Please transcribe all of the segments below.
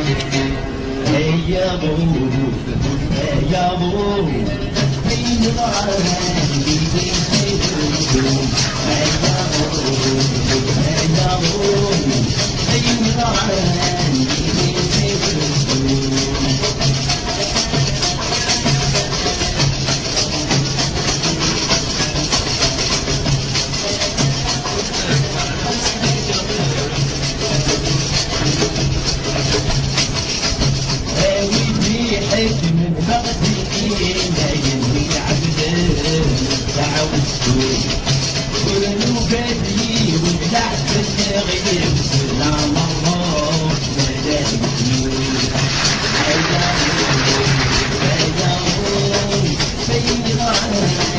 يا ابو يا ابو من العالم يسيبكم يا ابو من العالم يسيبكم من بغدي نايم عبده تعودتو كل بدي وبلعت الغيب سلام الله مدامتو بين العالم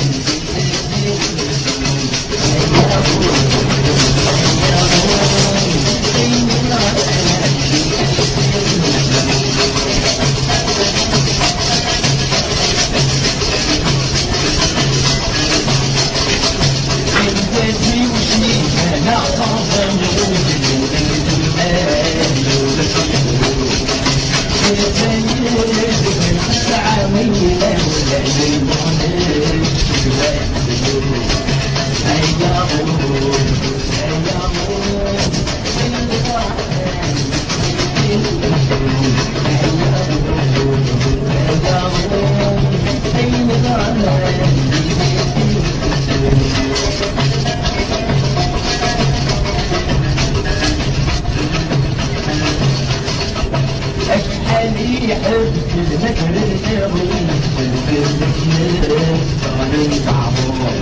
يحب المكر الجميل بالمكر صار الطعمور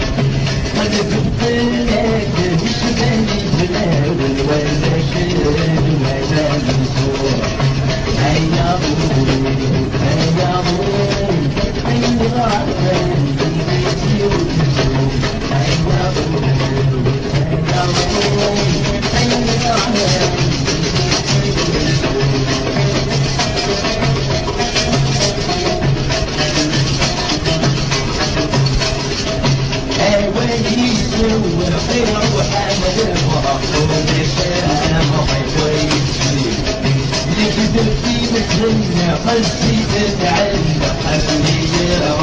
قد كنت لك مش بني بلاول ولا شد ولا منصور هيا ابوي هيا ابوي عين العالم بيتي وتسوم هيا ابوي هيا ابوي عين العالم قلبي تتعلق حبيبي